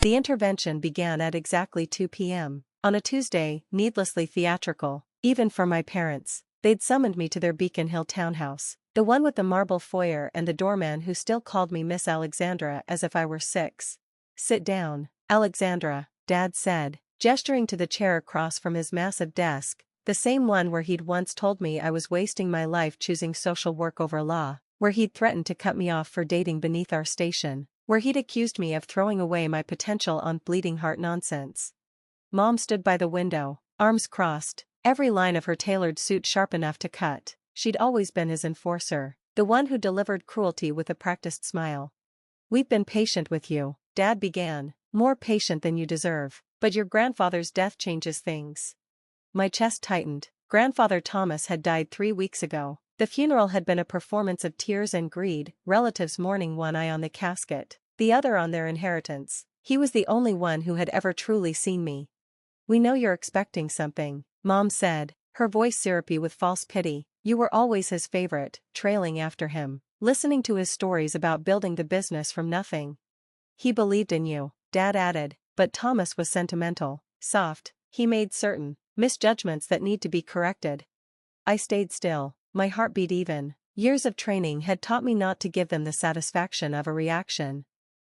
The intervention began at exactly 2 p.m. on a Tuesday, needlessly theatrical, even for my parents. They'd summoned me to their Beacon Hill townhouse, the one with the marble foyer and the doorman who still called me Miss Alexandra as if I were 6. "Sit down, Alexandra," Dad said, gesturing to the chair across from his massive desk, the same one where he'd once told me I was wasting my life choosing social work over law, where he'd threatened to cut me off for dating beneath our station, where he'd accused me of throwing away my potential on bleeding heart nonsense. Mom stood by the window, arms crossed, every line of her tailored suit sharp enough to cut. She'd always been his enforcer, the one who delivered cruelty with a practiced smile. "We've been patient with you," Dad began, "more patient than you deserve, but your grandfather's death changes things." My chest tightened. Grandfather Thomas had died 3 weeks ago. The funeral had been a performance of tears and greed, relatives mourning, one eye on the casket, the other on their inheritance. He was the only one who had ever truly seen me. "We know you're expecting something," Mom said, her voice syrupy with false pity. "You were always his favorite, trailing after him, listening to his stories about building the business from nothing. He believed in you," Dad added, "but Thomas was sentimental, soft, he made certain misjudgments that need to be corrected." I stayed still, my heart beat even. Years of training had taught me not to give them the satisfaction of a reaction.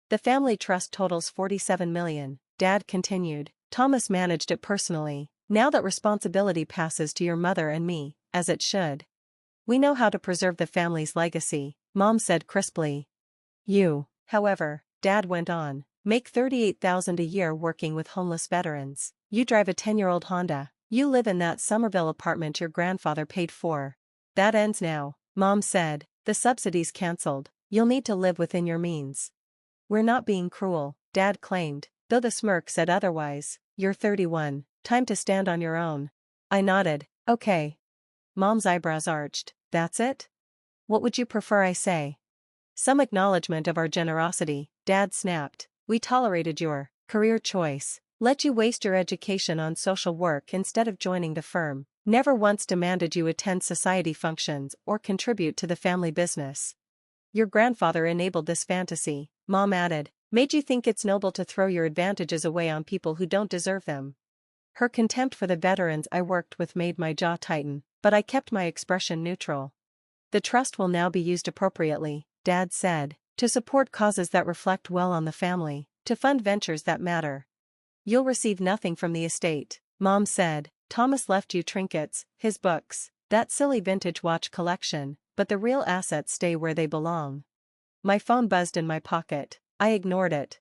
"The family trust totals $47 million, Dad continued. "Thomas managed it personally. Now that responsibility passes to your mother and me, as it should. We know how to preserve the family's legacy," Mom said crisply. "You, however," Dad went on, "make $38,000 a year working with homeless veterans. You drive a 10-year-old Honda. You live in that Somerville apartment your grandfather paid for. That ends now," Mom said. "The subsidy's cancelled. You'll need to live within your means." "We're not being cruel," Dad claimed, though the smirk said otherwise. "You're 31. Time to stand on your own." I nodded. "Okay." Mom's eyebrows arched. "That's it? What would you prefer I say?" "Some acknowledgement of our generosity," Dad snapped. "We tolerated your career choice, let you waste your education on social work instead of joining the firm, never once demanded you attend society functions or contribute to the family business. Your grandfather enabled this fantasy," Mom added, "made you think it's noble to throw your advantages away on people who don't deserve them." Her contempt for the veterans I worked with made my jaw tighten, but I kept my expression neutral. "The trust will now be used appropriately," Dad said, "to support causes that reflect well on the family, to fund ventures that matter." "You'll receive nothing from the estate," Mom said. "Thomas left you trinkets, his books, that silly vintage watch collection, but the real assets stay where they belong." My phone buzzed in my pocket. I ignored it.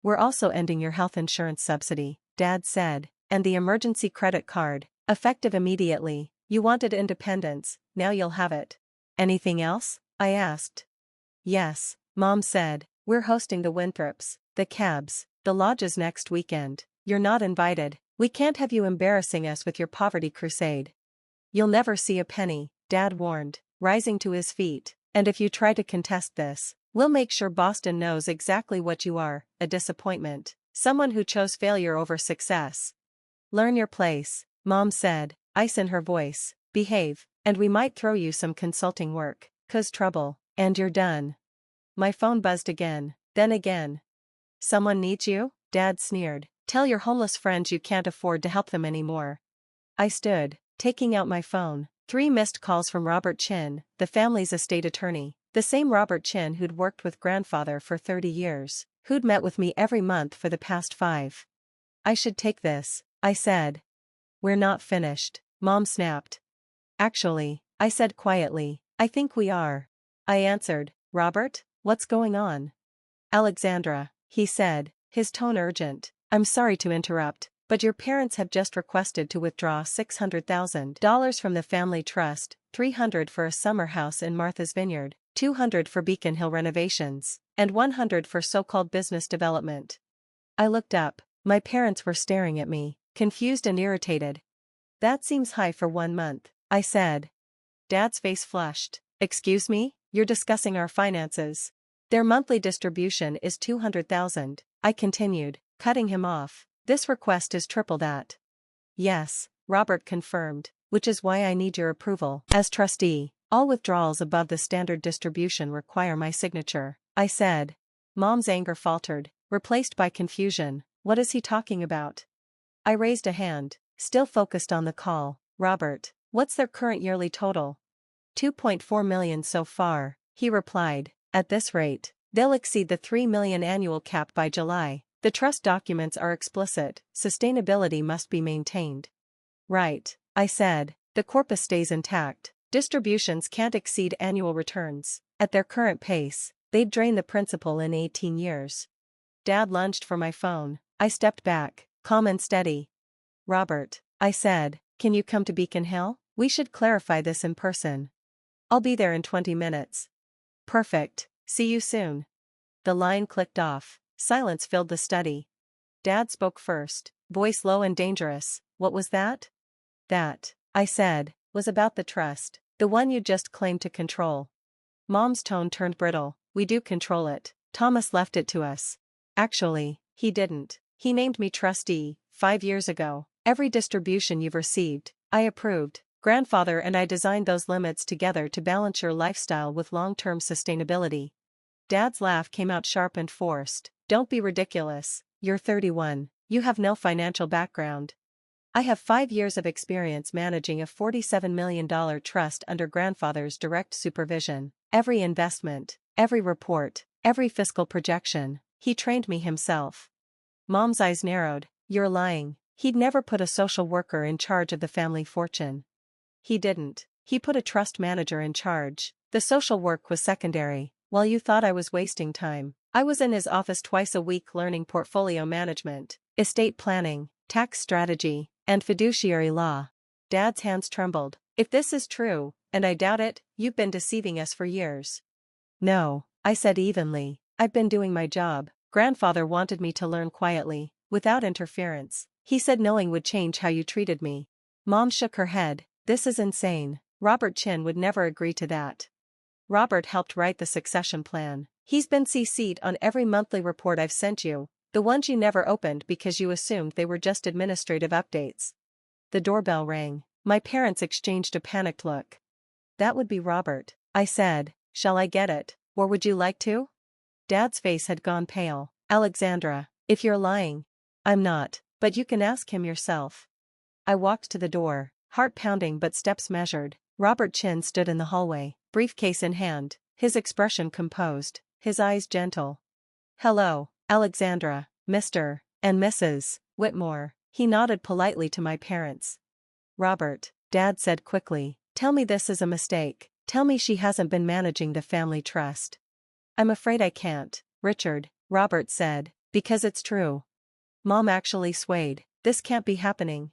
"We're also ending your health insurance subsidy," Dad said, "and the emergency credit card, effective immediately. You wanted independence, now you'll have it." "Anything else?" I asked. "Yes," Mom said, "we're hosting the Winthrops, the Cabs, the lodges next weekend. You're not invited. We can't have you embarrassing us with your poverty crusade." "You'll never see a penny," Dad warned, rising to his feet, "and if you try to contest this, we'll make sure Boston knows exactly what you are, a disappointment, someone who chose failure over success." "Learn your place," Mom said, ice in her voice. "Behave, and we might throw you some consulting work, 'cause trouble, and you're done." My phone buzzed again, then again. "Someone needs you?" Dad sneered. "Tell your homeless friends you can't afford to help them anymore." I stood, taking out my phone. 3 missed calls from Robert Chin, the family's estate attorney, the same Robert Chin who'd worked with grandfather for 30 years, who'd met with me every month for the past 5. "I should take this," I said. "We're not finished," Mom snapped. "Actually," I said quietly, "I think we are." I answered. "Robert, what's going on?" "Alexandra," he said, his tone urgent, "I'm sorry to interrupt, but your parents have just requested to withdraw $600,000 from the family trust, $300 for a summer house in Martha's Vineyard, $200 for Beacon Hill renovations, and $100 for so-called business development." I looked up. My parents were staring at me, confused and irritated. "That seems high for 1 month," I said. Dad's face flushed. "Excuse me, you're discussing our finances. Their monthly distribution is $200,000, I continued, cutting him off. "This request is triple that." "Yes," Robert confirmed, "which is why I need your approval. As trustee, all withdrawals above the standard distribution require my signature," I said. Mom's anger faltered. replaced by confusion. What is he talking about? I raised a hand, still focused on the call. Robert, what's their current yearly total? 2.4 million so far, he replied. At this rate, they'll exceed the 3 million annual cap by July. The trust documents are explicit, sustainability must be maintained. Right, I said, the corpus stays intact. Distributions can't exceed annual returns. At their current pace, they'd drain the principal in 18 years. Dad lunged for my phone. I stepped back, calm and steady. Robert, I said, can you come to Beacon Hill? We should clarify this in person. I'll be there in 20 minutes. Perfect, see you soon. The line clicked off. Silence filled the study. Dad spoke first, voice low and dangerous. What was that? That, I said, was about the trust, the one you just claimed to control. Mom's tone turned brittle. We do control it. Thomas left it to us. Actually, he didn't. He named me trustee 5 years ago. Every distribution you've received, I approved. Grandfather and I designed those limits together to balance your lifestyle with long-term sustainability. Dad's laugh came out sharp and forced. Don't be ridiculous. You're 31. You have no financial background. I have 5 years of experience managing a $47 million trust under grandfather's direct supervision. Every investment, every report, every fiscal projection, he trained me himself. Mom's eyes narrowed. You're lying. He'd never put a social worker in charge of the family fortune. He didn't. He put a trust manager in charge. The social work was secondary. While you thought I was wasting time, I was in his office twice a week learning portfolio management, estate planning, tax strategy, and fiduciary law. Dad's hands trembled. If this is true, and I doubt it, you've been deceiving us for years. No, I said evenly. I've been doing my job. Grandfather wanted me to learn quietly, without interference. He said knowing would change how you treated me. Mom shook her head. This is insane. Robert Chin would never agree to that. Robert helped write the succession plan. He's been CC'd on every monthly report I've sent you, the ones you never opened because you assumed they were just administrative updates. The doorbell rang. My parents exchanged a panicked look. That would be Robert, I said. Shall I get it, or would you like to? Dad's face had gone pale. Alexandra, if you're lying. I'm not, but you can ask him yourself. I walked to the door, heart pounding but steps measured. Robert Chin stood in the hallway, briefcase in hand, his expression composed, his eyes gentle. Hello, Alexandra, Mr. and Mrs. Whitmore. He nodded politely to my parents. Robert, Dad said quickly, tell me this is a mistake. Tell me she hasn't been managing the family trust. I'm afraid I can't, Richard, Robert said, because it's true. Mom actually swayed. This can't be happening.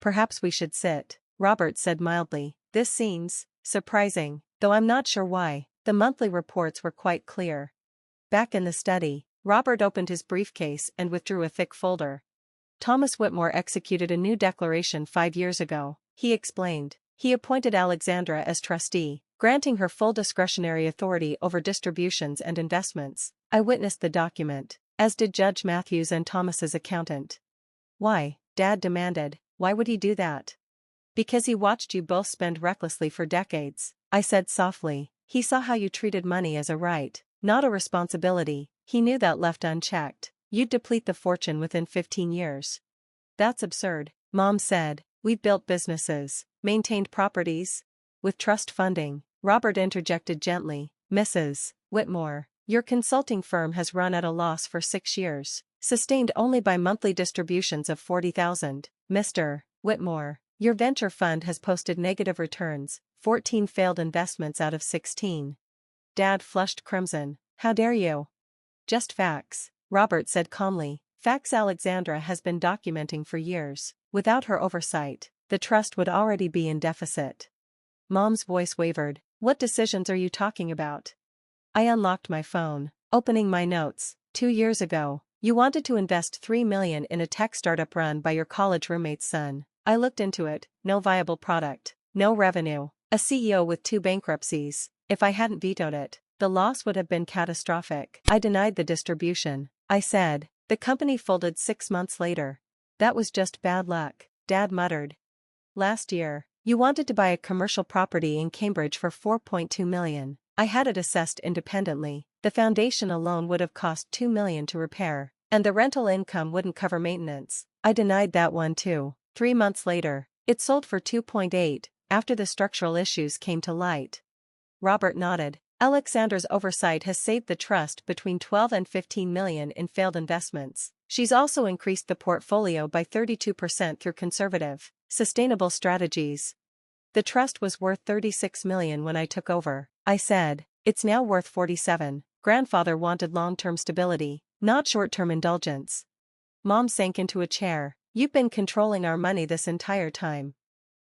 Perhaps we should sit, Robert said mildly. This seems surprising, though I'm not sure why. The monthly reports were quite clear. Back in the study, Robert opened his briefcase and withdrew a thick folder. Thomas Whitmore executed a new declaration 5 years ago, he explained. He appointed Alexandra as trustee, granting her full discretionary authority over distributions and investments. I witnessed the document, as did Judge Matthews and Thomas's accountant. Why? Dad demanded. Why would he do that? Because he watched you both spend recklessly for decades, I said softly. He saw how you treated money as a right, not a responsibility. He knew that left unchecked, you'd deplete the fortune within 15 years. That's absurd, Mom said. We've built businesses, maintained properties. With trust funding, Robert interjected gently. Mrs. Whitmore, your consulting firm has run at a loss for 6 years, sustained only by monthly distributions of $40,000. Mr. Whitmore, your venture fund has posted negative returns, 14 failed investments out of 16. Dad flushed crimson. How dare you? Just facts, Robert said calmly. Facts Alexandra has been documenting for years. Without her oversight, the trust would already be in deficit. Mom's voice wavered. What decisions are you talking about? I unlocked my phone, opening my notes. 2 years ago, you wanted to invest $3 million in a tech startup run by your college roommate's son. I looked into it. No viable product, no revenue, a CEO with 2 bankruptcies. If I hadn't vetoed it, the loss would have been catastrophic. I denied the distribution. I said, the company folded 6 months later. That was just bad luck, Dad muttered. Last year, you wanted to buy a commercial property in Cambridge for $4.2 million. I had it assessed independently. The foundation alone would have cost $2 million to repair. And the rental income wouldn't cover maintenance. I denied that one too. 3 months later, it sold for 2.8, after the structural issues came to light. Robert nodded. Alexandra's oversight has saved the trust between 12 and 15 million in failed investments. She's also increased the portfolio by 32% through conservative, sustainable strategies. The trust was worth 36 million when I took over, I said. It's now worth 47. Grandfather wanted long-term stability, not short-term indulgence. Mom sank into a chair. You've been controlling our money this entire time.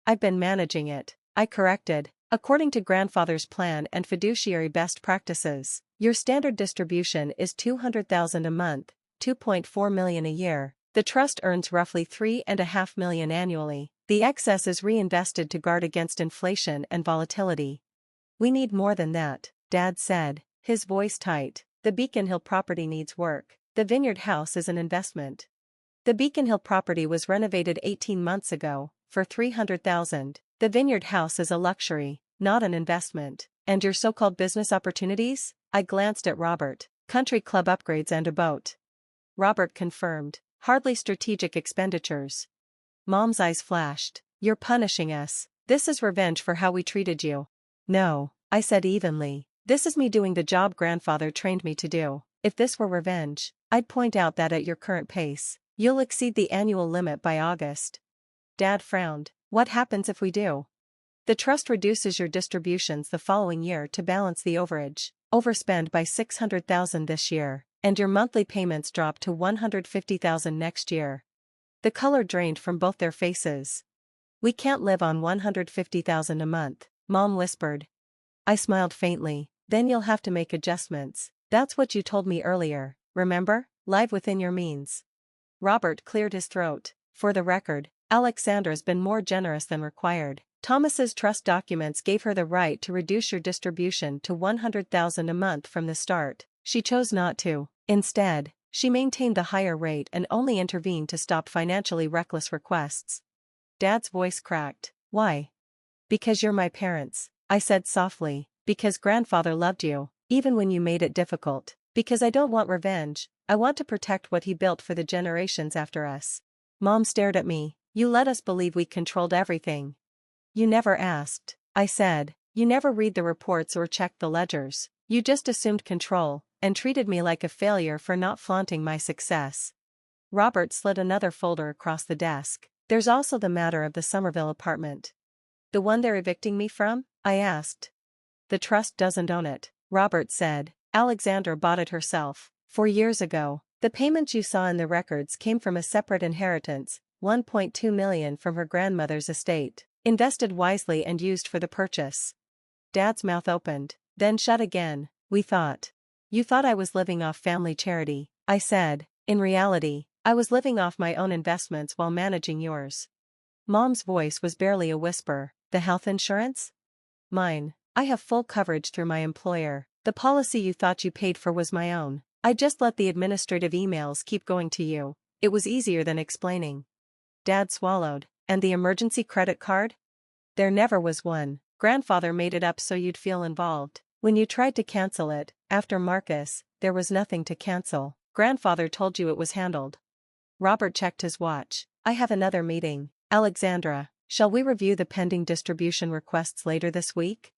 I've been managing it, I corrected. According to grandfather's plan and fiduciary best practices, your standard distribution is 200,000 a month, 2.4 million a year. The trust earns roughly 3.5 million annually. The excess is reinvested to guard against inflation and volatility. We need more than that, Dad said, his voice tight. The Beacon Hill property needs work. The Vineyard House is an investment. The Beacon Hill property was renovated 18 months ago, for 300,000. The Vineyard House is a luxury, not an investment. And your so-called business opportunities? I glanced at Robert. Country club upgrades and a boat. Robert confirmed. Hardly strategic expenditures. Mom's eyes flashed. You're punishing us. This is revenge for how we treated you. No, I said evenly. This is me doing the job grandfather trained me to do. If this were revenge, I'd point out that at your current pace, you'll exceed the annual limit by August. Dad frowned. What happens if we do? The trust reduces your distributions the following year to balance the overage. Overspend by 600,000 this year, and your monthly payments drop to 150,000 next year. The color drained from both their faces. We can't live on 150,000 a month, Mom whispered. I smiled faintly. Then you'll have to make adjustments. That's what you told me earlier, remember? Live within your means. Robert cleared his throat. For the record, Alexandra's been more generous than required. Thomas's trust documents gave her the right to reduce your distribution to 100,000 a month from the start. She chose not to. Instead, she maintained the higher rate and only intervened to stop financially reckless requests. Dad's voice cracked. Why? Because you're my parents, I said softly. Because grandfather loved you, even when you made it difficult. Because I don't want revenge, I want to protect what he built for the generations after us. Mom stared at me. You let us believe we controlled everything. You never asked, I said. You never read the reports or checked the ledgers. You just assumed control, and treated me like a failure for not flaunting my success. Robert slid another folder across the desk. There's also the matter of the Somerville apartment. The one they're evicting me from? I asked. The trust doesn't own it, Robert said. Alexandra bought it herself. 4 years ago. The payments you saw in the records came from a separate inheritance, 1.2 million from her grandmother's estate, invested wisely and used for the purchase. Dad's mouth opened, then shut again. We thought. You thought I was living off family charity, I said. In reality, I was living off my own investments while managing yours. Mom's voice was barely a whisper. The health insurance? Mine. I have full coverage through my employer. The policy you thought you paid for was my own. I just let the administrative emails keep going to you. It was easier than explaining. Dad swallowed. And the emergency credit card? There never was one. Grandfather made it up so you'd feel involved. When you tried to cancel it, after Marcus, there was nothing to cancel. Grandfather told you it was handled. Robert checked his watch. I have another meeting. Alexandra, shall we review the pending distribution requests later this week?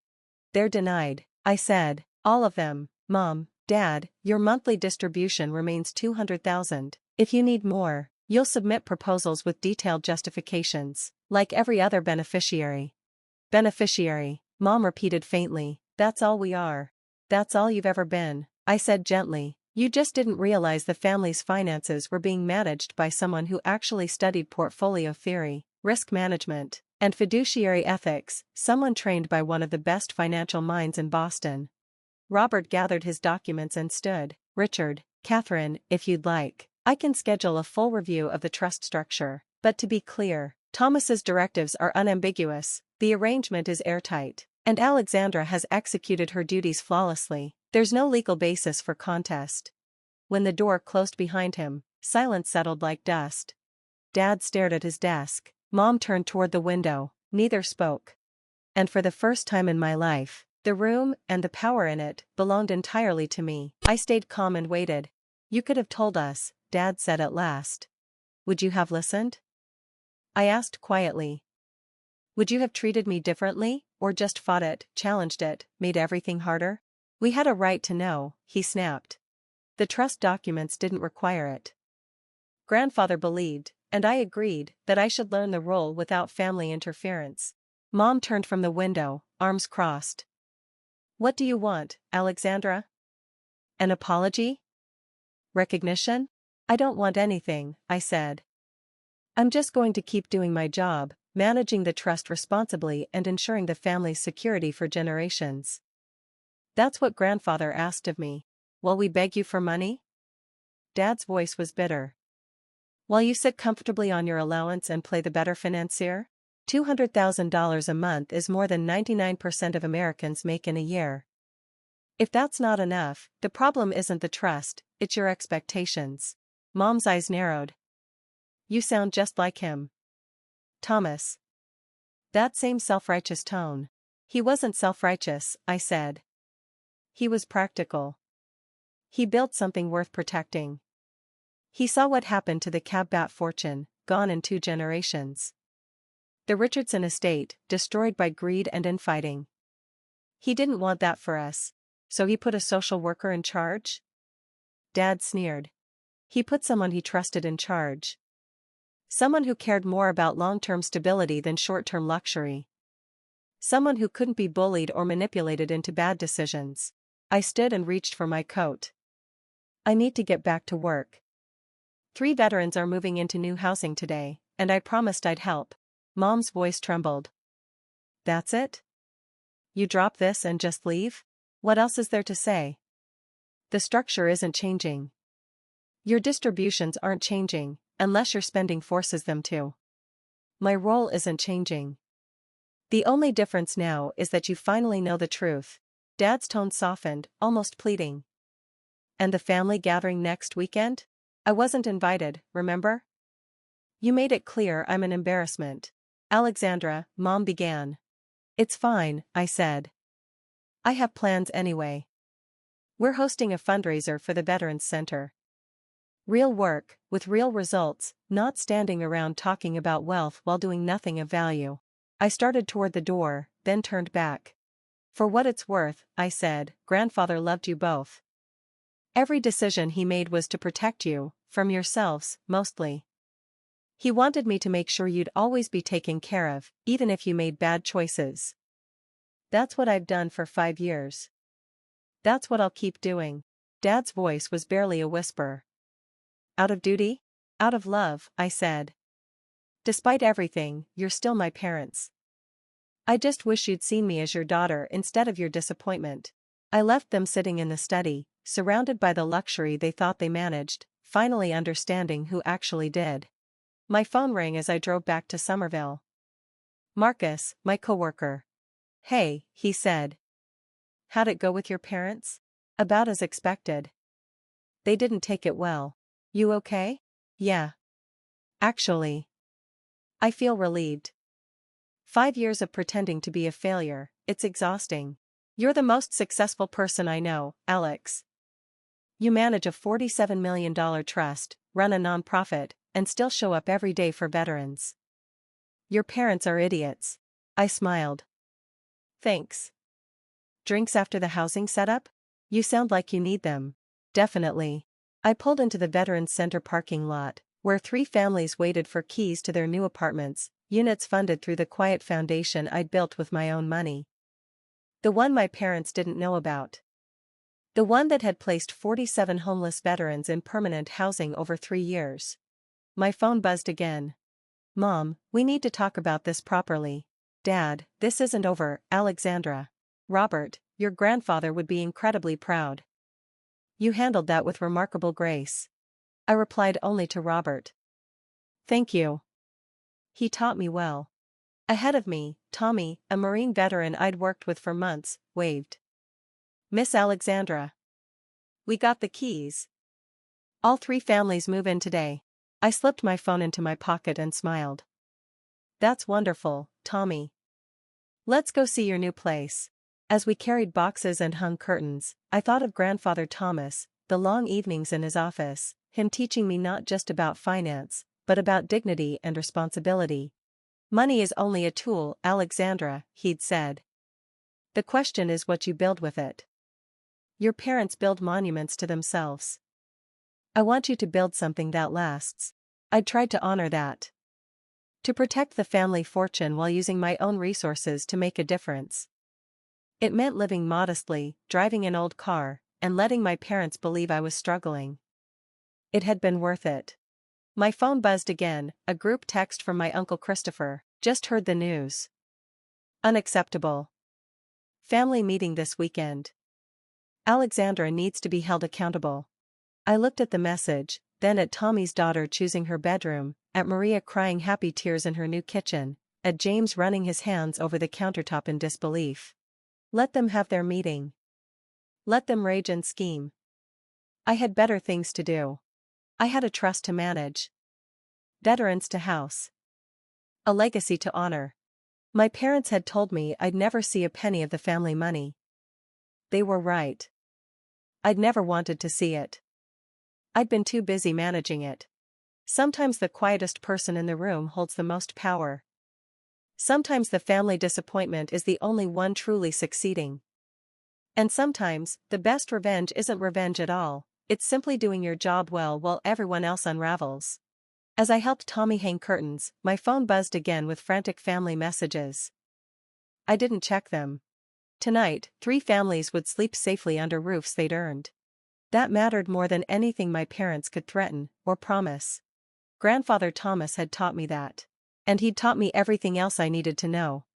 They're denied, I said. All of them. Mom, Dad, your monthly distribution remains 200,000. If you need more, you'll submit proposals with detailed justifications, like every other beneficiary. Beneficiary, Mom repeated faintly. That's all we are. That's all you've ever been, I said gently. You just didn't realize the family's finances were being managed by someone who actually studied portfolio theory, risk management, and fiduciary ethics, someone trained by one of the best financial minds in Boston. Robert gathered his documents and stood. Richard, Catherine, if you'd like, I can schedule a full review of the trust structure. But to be clear, Thomas's directives are unambiguous, the arrangement is airtight, and Alexandra has executed her duties flawlessly. There's no legal basis for contest. When the door closed behind him, silence settled like dust. Dad stared at his desk. Mom turned toward the window. Neither spoke. And for the first time in my life, the room, and the power in it, belonged entirely to me. I stayed calm and waited. You could have told us, Dad said at last. Would you have listened? I asked quietly. Would you have treated me differently, or just fought it, challenged it, made everything harder? We had a right to know, he snapped. The trust documents didn't require it. Grandfather believed, and I agreed, that I should learn the role without family interference. Mom turned from the window, arms crossed. What do you want, Alexandra? An apology? Recognition? I don't want anything, I said. I'm just going to keep doing my job, managing the trust responsibly and ensuring the family's security for generations. That's what Grandfather asked of me. Will we beg you for money? Dad's voice was bitter. While you sit comfortably on your allowance and play the better financier? $200,000 a month is more than 99% of Americans make in a year. If that's not enough, the problem isn't the trust, it's your expectations. Mom's eyes narrowed. You sound just like him. Thomas. That same self-righteous tone. He wasn't self-righteous, I said. He was practical. He built something worth protecting. He saw what happened to the Cabbat fortune, gone in 2 generations. The Richardson estate, destroyed by greed and infighting. He didn't want that for us, so he put a social worker in charge? Dad sneered. He put someone he trusted in charge. Someone who cared more about long-term stability than short-term luxury. Someone who couldn't be bullied or manipulated into bad decisions. I stood and reached for my coat. I need to get back to work. 3 veterans are moving into new housing today, and I promised I'd help. Mom's voice trembled. That's it? You drop this and just leave? What else is there to say? The structure isn't changing. Your distributions aren't changing, unless your spending forces them to. My role isn't changing. The only difference now is that you finally know the truth. Dad's tone softened, almost pleading. And the family gathering next weekend? I wasn't invited, remember? You made it clear I'm an embarrassment. Alexandra, Mom began. It's fine, I said. I have plans anyway. We're hosting a fundraiser for the Veterans Center. Real work, with real results, not standing around talking about wealth while doing nothing of value. I started toward the door, then turned back. For what it's worth, I said, Grandfather loved you both. Every decision he made was to protect you, from yourselves, mostly. He wanted me to make sure you'd always be taken care of, even if you made bad choices. That's what I've done for 5 years. That's what I'll keep doing. Dad's voice was barely a whisper. Out of duty? Out of love, I said. Despite everything, you're still my parents. I just wish you'd seen me as your daughter instead of your disappointment. I left them sitting in the study, surrounded by the luxury they thought they managed, finally understanding who actually did. My phone rang as I drove back to Somerville. Marcus, my coworker. Hey, he said. How'd it go with your parents? About as expected. They didn't take it well. You okay? Yeah. Actually. I feel relieved. 5 years of pretending to be a failure, it's exhausting. You're the most successful person I know, Alex. You manage a $47 million trust, run a nonprofit, and still show up every day for veterans. Your parents are idiots. I smiled. Thanks. Drinks after the housing setup? You sound like you need them. Definitely. I pulled into the Veterans Center parking lot, where 3 families waited for keys to their new apartments, units funded through the quiet foundation I'd built with my own money. The one my parents didn't know about. The one that had placed 47 homeless veterans in permanent housing over 3 years. My phone buzzed again. Mom, we need to talk about this properly. Dad, this isn't over, Alexandra. Robert, your grandfather would be incredibly proud. You handled that with remarkable grace. I replied only to Robert. Thank you. He taught me well. Ahead of me, Tommy, a Marine veteran I'd worked with for months, waved. Miss Alexandra. We got the keys. All 3 families move in today. I slipped my phone into my pocket and smiled. That's wonderful, Tommy. Let's go see your new place. As we carried boxes and hung curtains, I thought of Grandfather Thomas, the long evenings in his office, him teaching me not just about finance, but about dignity and responsibility. Money is only a tool, Alexandra, he'd said. The question is what you build with it. Your parents build monuments to themselves. I want you to build something that lasts. I'd tried to honor that. To protect the family fortune while using my own resources to make a difference. It meant living modestly, driving an old car, and letting my parents believe I was struggling. It had been worth it. My phone buzzed again, a group text from my Uncle Christopher. Just heard the news. Unacceptable. Family meeting this weekend. Alexandra needs to be held accountable. I looked at the message, then at Tommy's daughter choosing her bedroom, at Maria crying happy tears in her new kitchen, at James running his hands over the countertop in disbelief. Let them have their meeting. Let them rage and scheme. I had better things to do. I had a trust to manage. Deterrence to house. A legacy to honor. My parents had told me I'd never see a penny of the family money. They were right. I'd never wanted to see it. I'd been too busy managing it. Sometimes the quietest person in the room holds the most power. Sometimes the family disappointment is the only one truly succeeding. And sometimes, the best revenge isn't revenge at all, it's simply doing your job well while everyone else unravels. As I helped Tommy hang curtains, my phone buzzed again with frantic family messages. I didn't check them. Tonight, 3 families would sleep safely under roofs they'd earned. That mattered more than anything my parents could threaten or promise. Grandfather Thomas had taught me that. And he'd taught me everything else I needed to know.